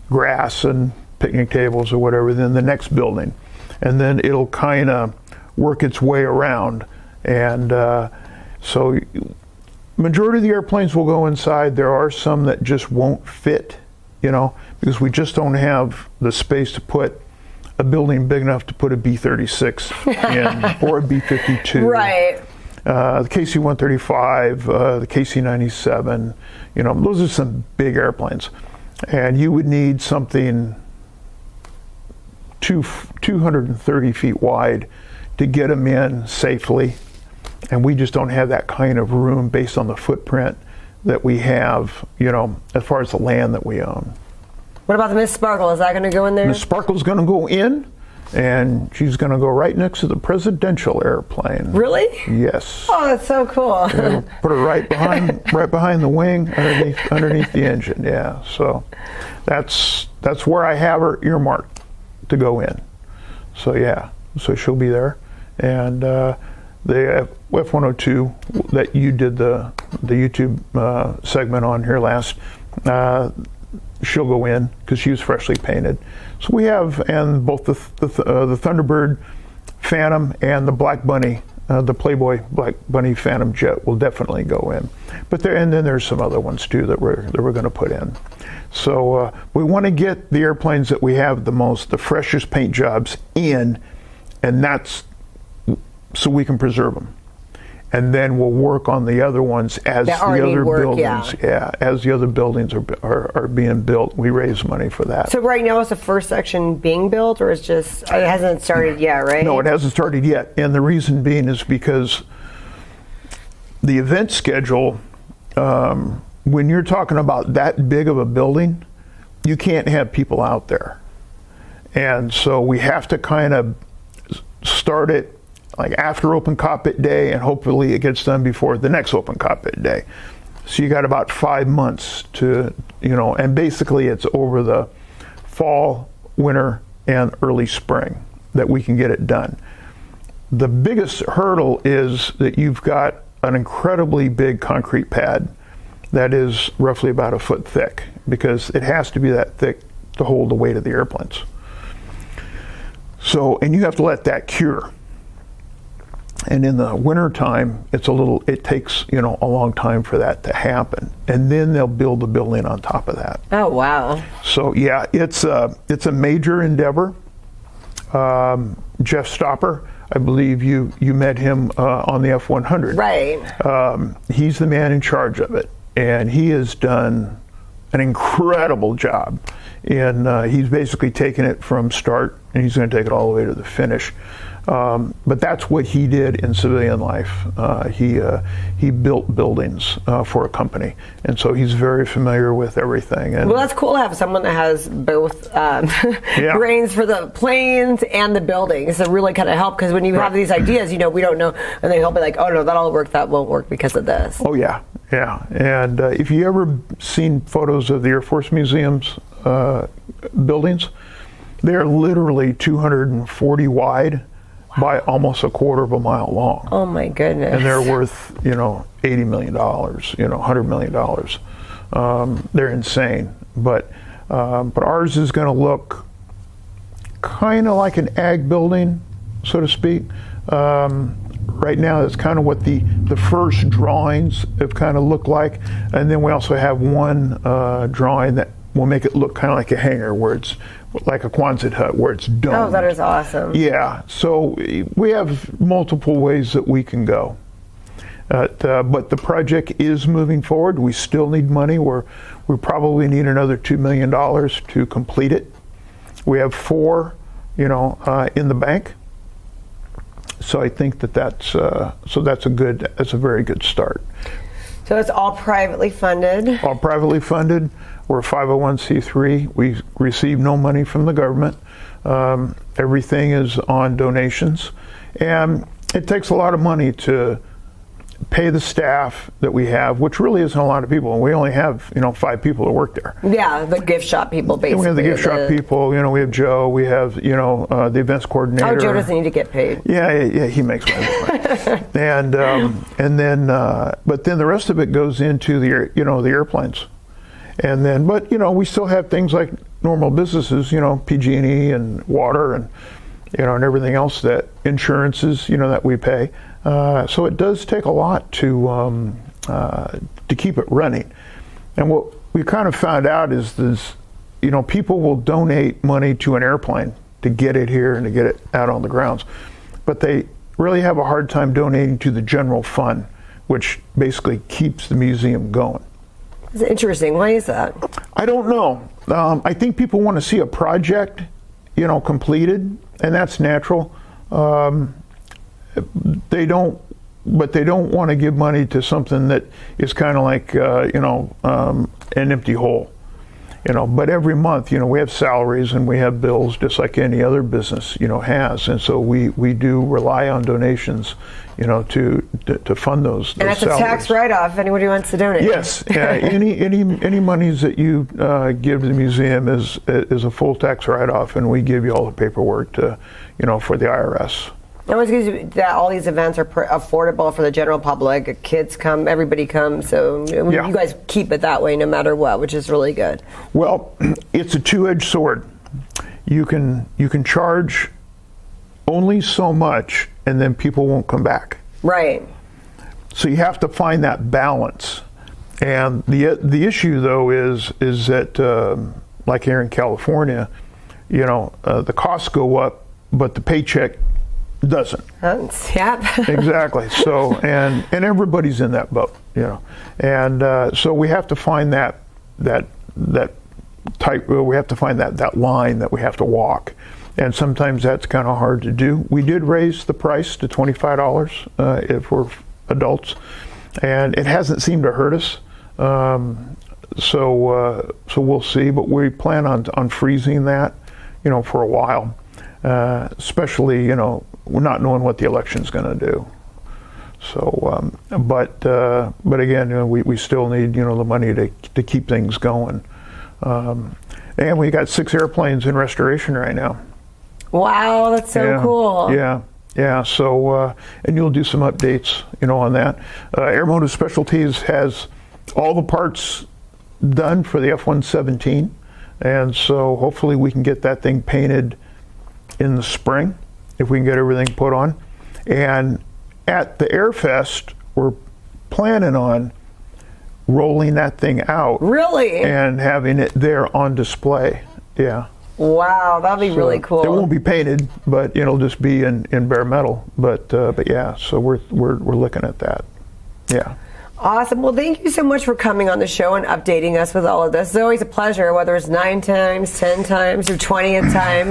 grass and picnic tables or whatever. Then the next building, and then it'll kind of work its way around, and so. Majority of the airplanes will go inside. There are some that just won't fit, because we just don't have the space to put a building big enough to put a B-36 in or a B-52. Right. The KC-135, the KC-97, those are some big airplanes. And you would need something 230 feet wide to get them in safely. And we just don't have that kind of room based on the footprint that we have, as far as the land that we own. What about the Miss Sparkle? Is that going to go in there? Miss Sparkle's going to go in, and she's going to go right next to the presidential airplane. Really? Yes. Oh, that's so cool. Put her right behind the wing, underneath the engine. Yeah. So that's where I have her earmarked to go in. So yeah. So she'll be there, and the F-102 that you did the YouTube segment on here last, she'll go in because she was freshly painted. So we have, and both the Thunderbird Phantom and the Black Bunny, the Playboy Black Bunny Phantom jet will definitely go in. But then there's some other ones too that we're going to put in. So we want to get the airplanes that we have the freshest paint jobs in, and that's so we can preserve them, and then we'll work on the other ones as the other buildings. Yeah, as the other buildings are being built, we raise money for that. So right now, is the first section being built, or is it hasn't started yet, right? No, it hasn't started yet, and the reason being is because the event schedule. When you're talking about that big of a building, you can't have people out there, and so we have to kind of start it like after Open Cockpit Day, and hopefully it gets done before the next Open Cockpit Day. So you got about 5 months to, and basically it's over the fall, winter, and early spring that we can get it done. The biggest hurdle is that you've got an incredibly big concrete pad that is roughly about 1 foot thick, because it has to be that thick to hold the weight of the airplanes. So, and you have to let that cure. And in the winter time, it takes, a long time for that to happen. And then they'll build the building on top of that. Oh, wow. So yeah, it's a major endeavor. Jeff Stopper, I believe you met him on the F-100. Right. He's the man in charge of it. And he has done an incredible job. And he's basically taken it from start, and he's going to take it all the way to the finish. But that's what he did in civilian life. He built buildings for a company, and so he's very familiar with everything. And well, that's cool to have someone that has both brains for the planes and the buildings to really kind of help, because when you have these ideas, we don't know, and they'll be like, oh no, that'll work, that won't work because of this. Oh yeah. And if you ever seen photos of the Air Force Museum's buildings, they're literally 240 wide. By almost 1/4 mile long. Oh my goodness. And they're worth, $80 million, $100 million. They're insane. But ours is going to look kind of like an ag building, so to speak. Right now, that's kind of what the first drawings have kind of looked like. And then we also have one drawing that will make it look kind of like a hangar, where it's like a Quonset hut, where it's domed. Oh, that is awesome. Yeah, so we have multiple ways that we can go. But the project is moving forward. We still need money. We probably need another $2 million to complete it. We have 4, in the bank. So I think that's a very good start. So it's all privately funded. All privately funded. We're a 501c3. We receive no money from the government. Everything is on donations, and it takes a lot of money to pay the staff that we have, which really isn't a lot of people. We only have 5 people that work there. Yeah, the gift shop people, basically. And we have the gift shop people. We have Joe. We have the events coordinator. Oh, Joe doesn't need to get paid. Yeah, he makes money. and then but then the rest of it goes into the airplanes, and then we still have things like normal businesses, PG&E and water and and everything else, that insurances that we pay. So it does take a lot to keep it running. And what we kind of found out is this, people will donate money to an airplane to get it here and to get it out on the grounds, but they really have a hard time donating to the general fund, which basically keeps the museum going. It's interesting. Why is that? I don't know. I think people want to see a project, completed, and that's natural. They don't want to give money to something that is kind of like an empty hole. But every month, we have salaries and we have bills just like any other business, has, and so we do rely on donations, to fund those. And that's salaries. a tax write-off if anybody wants to donate. Yes, any monies that you give to the museum is a full tax write-off, and we give you all the paperwork to, for the IRS. It always gives you that all these events are affordable for the general public. Kids come, everybody comes, so Yeah. you guys keep it that way no matter what, which is really good. Well, it's a two-edged sword. You can charge only so much, and then people won't come back. Right. So you have to find that balance. And the issue though is that like here in California, the costs go up, but the paycheck doesn't. Yep. Exactly. So and everybody's in that boat, and so we have to find that tight. We have to find that line that we have to walk, and sometimes that's kind of hard to do. We did raise the price to $25 if we're adults, and it hasn't seemed to hurt us. So we'll see, but we plan on freezing that, for a while, especially we're not knowing what the election's going to do. So, but again, we still need the money to keep things going, and we got 6 airplanes in restoration right now. Wow, that's so cool. Yeah. So, and you'll do some updates, on that. Airmotive Specialties has all the parts done for the F-117, and so hopefully we can get that thing painted in the spring if we can get everything put on. And at the Airfest, we're planning on rolling that thing out. Really? And having it there on display. Yeah. Wow, that'd be really cool. It won't be painted, but it'll just be in bare metal. But yeah, so we're looking at that. Yeah. Awesome. Well, thank you so much for coming on the show and updating us with all of this. It's always a pleasure, whether it's 9 times, 10 times, or 20th time.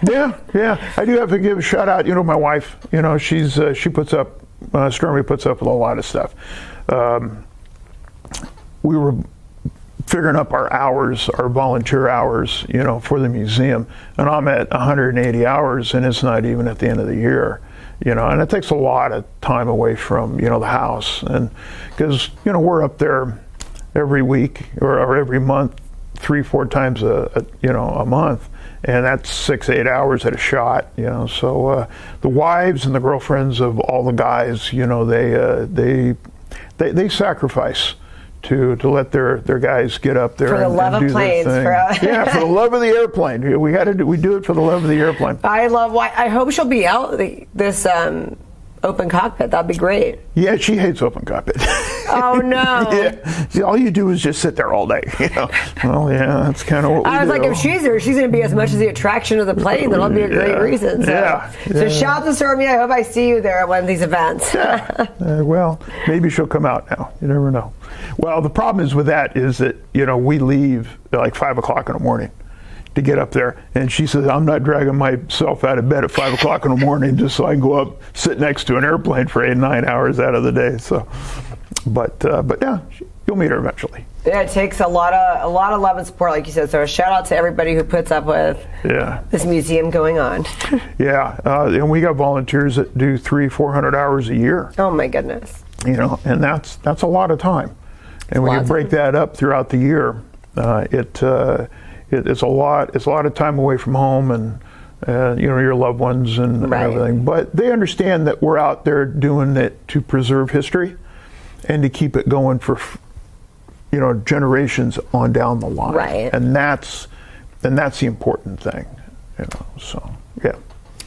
Yeah. I do have to give a shout out. My wife. She puts up. Stormy puts up with a lot of stuff. We were figuring up our hours, our volunteer hours, for the museum, and I'm at 180 hours, and it's not even at the end of the year. And it takes a lot of time away from, the house. And because, we're up there every week or every month, 3-4 times a month. And that's 6-8 hours at a shot, So the wives and the girlfriends of all the guys, they sacrifice to let their guys get up there for the love of planes. Yeah, for the love of the airplane. We do it for the love of the airplane. I hope she'll be out this open cockpit. That'd be great. Yeah, she hates open cockpit. Oh no. Yeah. See, all you do is just sit there all day. Well, yeah, that's kind of what we do. I was like, if she's there, she's going to be as much as the attraction of the plane. That'll be a great reason. So. So shout out to Stormy. I hope I see you there at one of these events. Well, maybe she'll come out now. You never know. Well, the problem is with that is that, we leave at like 5 o'clock in the morning to get up there. And she says, I'm not dragging myself out of bed at 5 o'clock in the morning just so I can go up, sit next to an airplane for 8 or 9 hours out of the day. So, but yeah, you'll meet her eventually. Yeah, it takes a lot of love and support, like you said. So a shout out to everybody who puts up with this museum going on. Yeah, and we got volunteers that do 300-400 hours a year. Oh my goodness. And that's a lot of time. And when you break that up throughout the year, it's a lot. It's a lot of time away from home and your loved ones and everything. But they understand that we're out there doing it to preserve history and to keep it going for generations on down the line. Right. And that's the important thing. So yeah.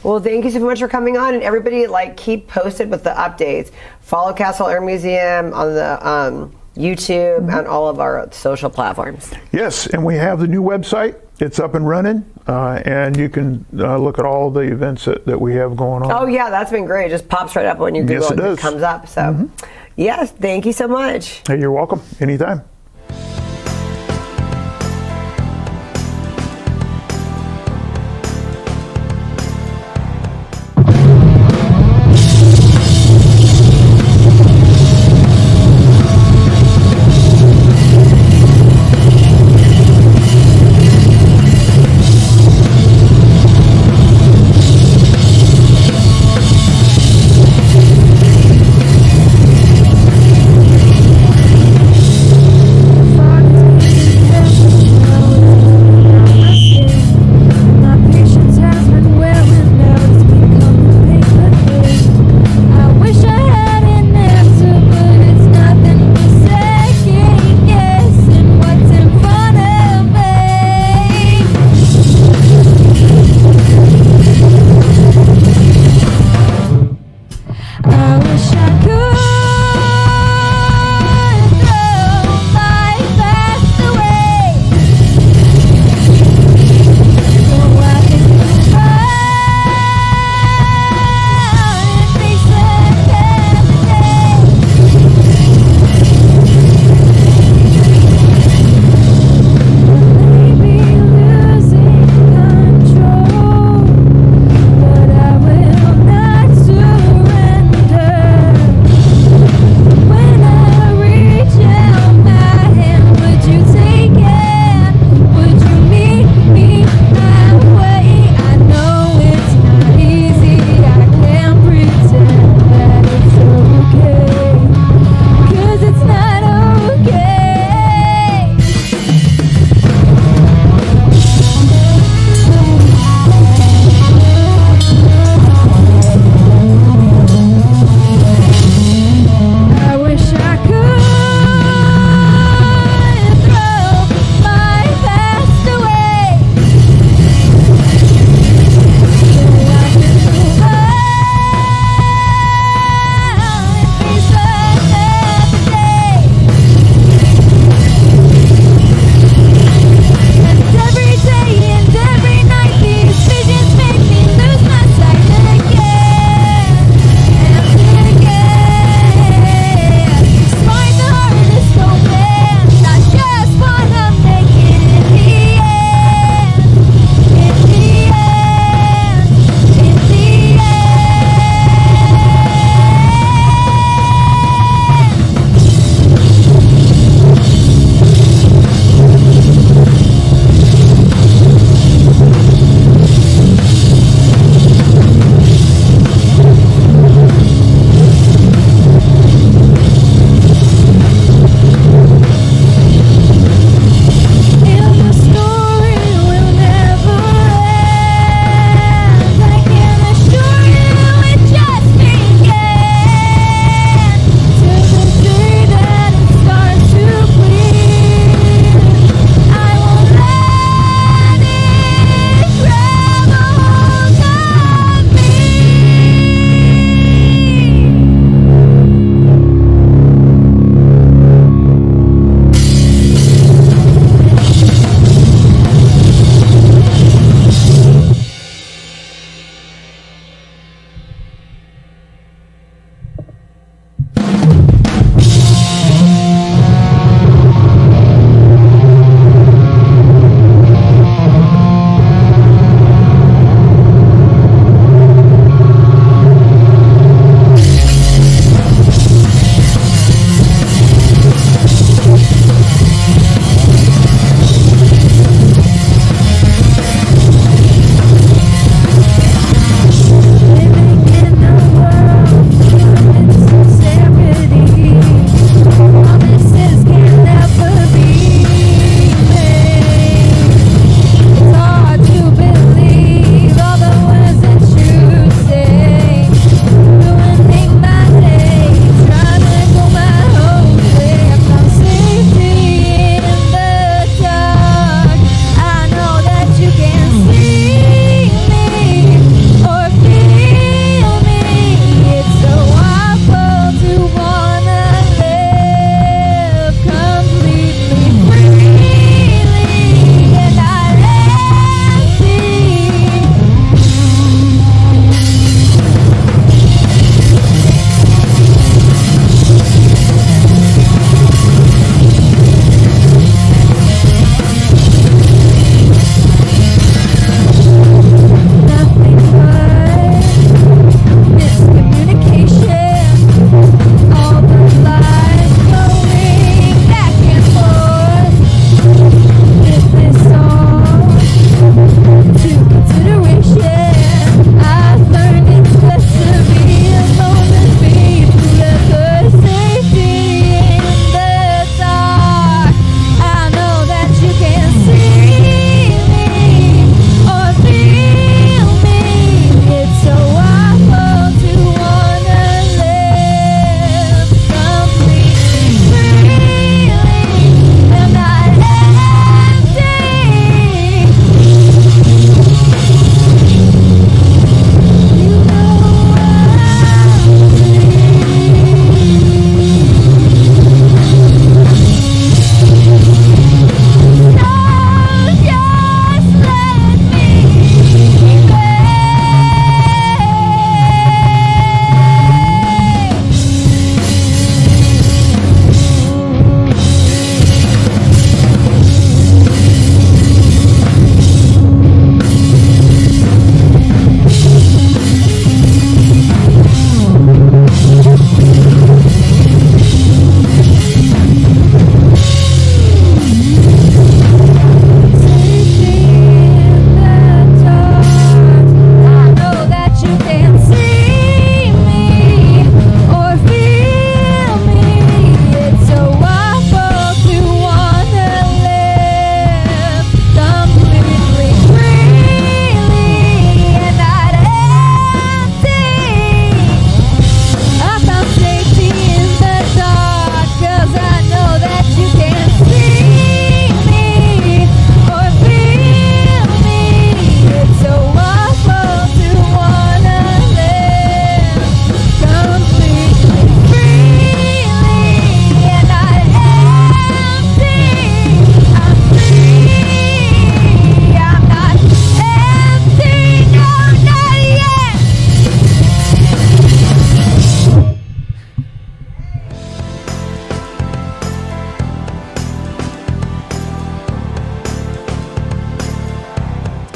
Well, thank you so much for coming on, and everybody keep posted with the updates. Follow Castle Air Museum on the YouTube and all of our social platforms. Yes, and we have the new website. It's up and running, and you can look at all the events that we have going on. Oh yeah, that's been great. It just pops right up when you Google it. It comes up. So, yes, thank you so much. Hey, you're welcome. Anytime.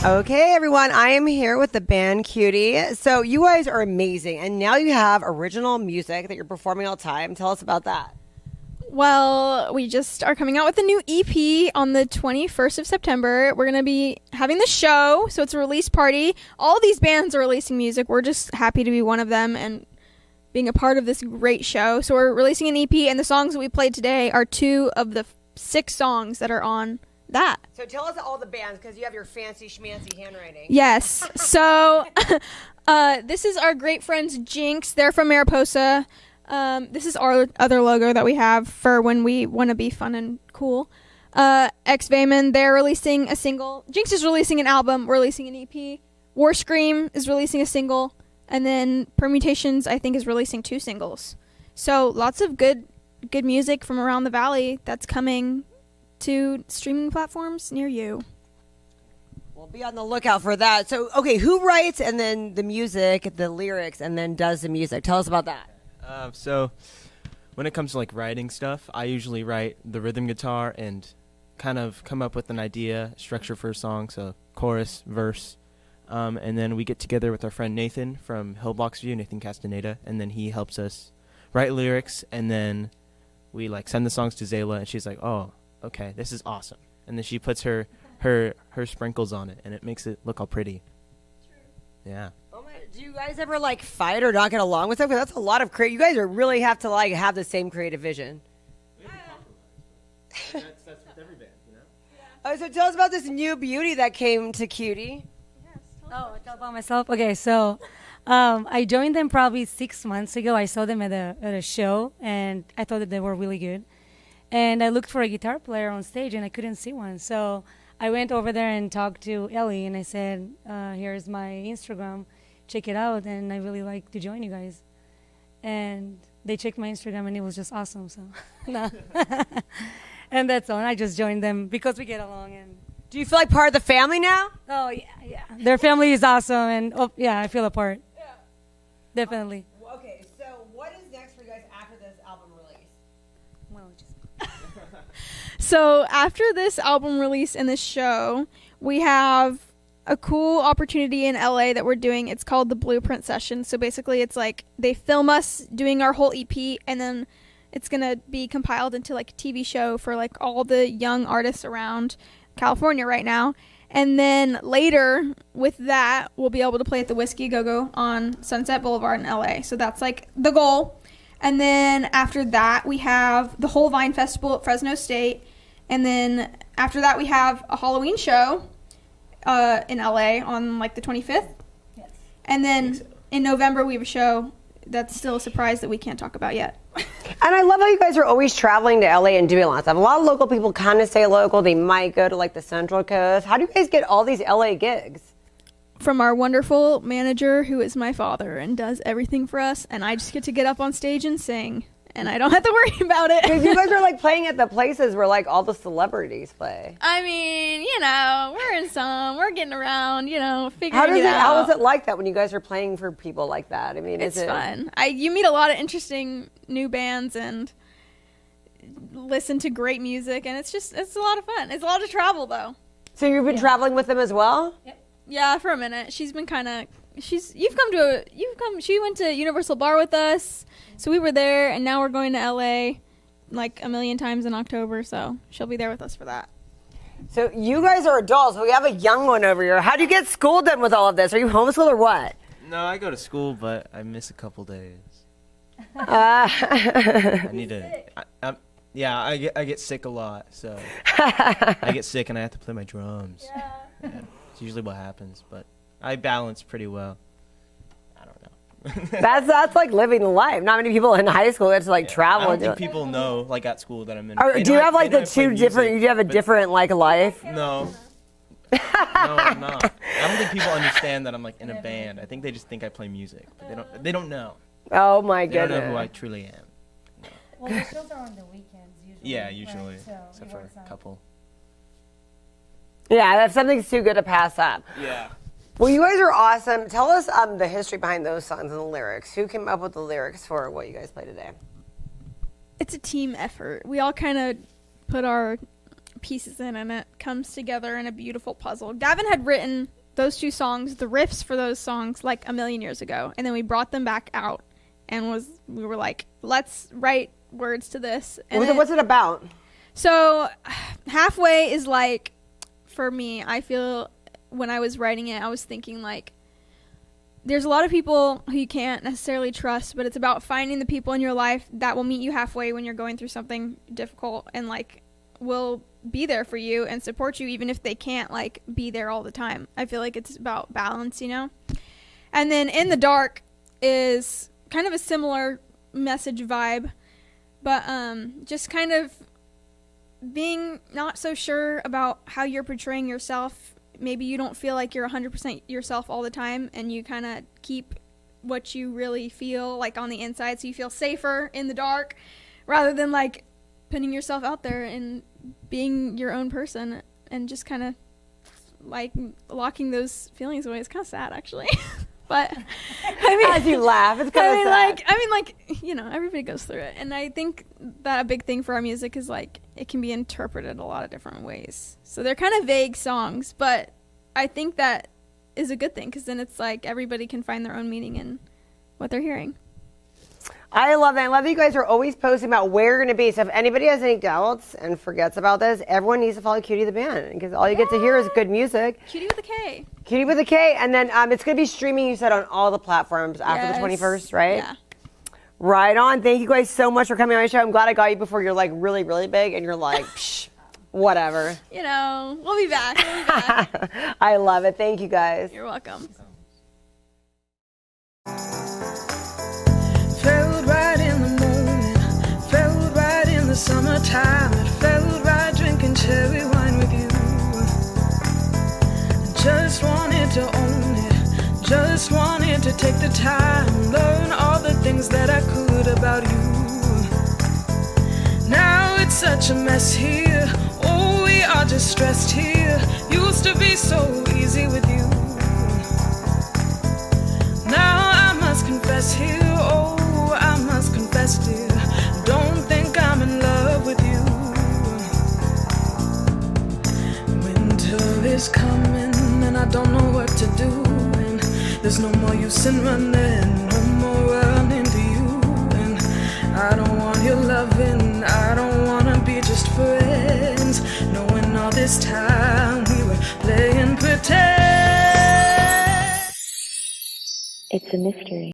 Okay, everyone, I am here with the band Kutie. So you guys are amazing, and now you have original music that you're performing all the time. Tell us about that. Well, we just are coming out with a new EP on the 21st of September. We're going to be having the show, so it's a release party. All these bands are releasing music. We're just happy to be one of them and being a part of this great show. So we're releasing an EP, and the songs that we played today are 2 of the 6 songs that are on that. So tell us all the bands, because you have your fancy schmancy handwriting. Yes. So this is our great friends Jinx. They're from Mariposa. This is our other logo that we have for when we want to be fun and cool. Ex Vayman, they're releasing a single. Jinx is releasing an album. We're releasing an EP. War Scream is releasing a single. And then Permutations, I think, is releasing 2 singles. So lots of good music from around the valley that's coming to streaming platforms near you. We'll be on the lookout for that. So, okay, who writes and then the music, the lyrics, and then does the music? Tell us about that. So when it comes to like writing stuff, I usually write the rhythm guitar and kind of come up with an idea, structure for a song, so chorus, verse, and then we get together with our friend Nathan from Hillbox Nathan Castaneda, and then he helps us write lyrics, and then we like send the songs to Zayla, and she's like, oh, okay, this is awesome. And then she puts her sprinkles on it, and it makes it look all pretty. Yeah. Oh my, do you guys ever like fight or not get along with them? Because that's a lot of you guys are really have to like have the same creative vision. That's with every band, you know? Oh, so tell us about this new beauty that came to Kutie. Oh, talk about myself. Okay, so I joined them probably 6 months ago. I saw them at a show, and I thought that they were really good. And I looked for a guitar player on stage, and I couldn't see one. So I went over there and talked to Ellie, and I said, here's my Instagram. Check it out, and I really like to join you guys. And they checked my Instagram, and it was just awesome. So, no. And that's all. And I just joined them because we get along. And Do you feel like part of the family now? oh, yeah. Their family is awesome, and yeah, I feel a part. Yeah. Definitely. Okay, so what is next for you guys after this album release? Well, just So after this album release and this show, we have a cool opportunity in LA that we're doing. It's called the Blueprint Session. So basically it's like they film us doing our whole EP, and then it's going to be compiled into like a TV show for like all the young artists around California right now. And then later with that, we'll be able to play at the Whiskey Go-Go on Sunset Boulevard in LA. So that's like the goal. And then after that, we have the whole Vine Festival at Fresno State. And then after that, we have a Halloween show in LA on like the 25th. yes. And then in November, we have a show that's still a surprise that we can't talk about yet. And I love how you guys are always traveling to LA and doing lots of stuff. A lot of local people kind of stay local. They might go to like the Central Coast. How do you guys get all these LA gigs? From our wonderful manager, who is my father and does everything for us, and I just get to get up on stage and sing, and I don't have to worry about Because it. you guys are like playing at the places where like all the celebrities play. I mean, we're getting around, figuring it out. How is it like that when you guys are playing for people like that? I mean, It's fun. You meet a lot of interesting new bands and listen to great music, and it's a lot of fun. It's a lot of travel, though. So you've been traveling with them as well? Yeah, for a minute. She's been she went to Universal Bar with us, so we were there, and now we're going to LA like a million times in October, so she'll be there with us for that. So you guys are adults. We have a young one over here. How do you get school done with all of this? Are you homeschooled or what? No, I go to school, but I miss a couple days. I need to. I get sick a lot, so I get sick and I have to play my drums. Yeah. It's usually what happens, but I balance pretty well. I don't know. That's like living the life. Not many people in high school get to like travel. I don't and do think it. people know, like at school, that I'm in. Do you have like the two different? You have a different like life. No. No, I'm not. I don't think people understand that I'm like in a band. I think they just think I play music, but they don't know. Oh my They don't goodness. know who I truly am. Well, the shows are on the weekends usually. Yeah, usually, Right, so except it for works a out. couple. Yeah, that's something's too good to pass up. Yeah. Well, you guys are awesome. Tell us the history behind those songs and the lyrics. Who came up with the lyrics for what you guys play today? It's a team effort. We all kind of put our pieces in and it comes together in a beautiful puzzle. Gavin had written those 2 songs, the riffs for those songs, like a million years ago, and then we brought them back out and we were like, let's write words to this. And What's it about? So Halfway is like, for me, I feel when I was writing it, I was thinking like, there's a lot of people who you can't necessarily trust, but it's about finding the people in your life that will meet you halfway when you're going through something difficult and like will be there for you and support you even if they can't like be there all the time. I feel like it's about balance, you know? And then In the Dark is kind of a similar message vibe, but just kind of being not so sure about how you're portraying yourself. Maybe you don't feel like you're 100% yourself all the time, and you kind of keep what you really feel like on the inside, so you feel safer in the dark rather than like putting yourself out there and being your own person and just kind of like locking those feelings away. It's kind of sad, actually. But I mean, as you laugh, it's kind of sad. like you know, everybody goes through it, and I think that a big thing for our music is like it can be interpreted a lot of different ways. So they're kind of vague songs, but I think that is a good thing because then it's like everybody can find their own meaning in what they're hearing. I love that. I love that you guys are always posting about where you're going to be. So if anybody has any doubts and forgets about this, everyone needs to follow Kutie the band because all you get to hear is good music. Kutie with a K. Kutie with a K. And then it's going to be streaming, you said, on all the platforms after the 21st, right? Yeah. Right on. Thank you guys so much for coming on my show. I'm glad I got you before you're like really, really big and you're like, psh, whatever. You know, we'll be back. We'll be back. I love it. Thank you guys. You're welcome. Felt right in the moment, felt right in the summertime. It felt right drinking cherry wine with you. Just wanted to own it, just wanted to take the time, learn all the things that I could about you. Now it's such a mess here, oh we are just stressed here. Used to be so easy with you. Now I must confess here, oh I must confess dear, don't think I'm in love with you. Winter is coming and I don't know what to do, and there's no more use in running, no more running to you. And I don't want your loving, I don't wanna be just friends, knowing all this time we were playing pretend. It's a mystery.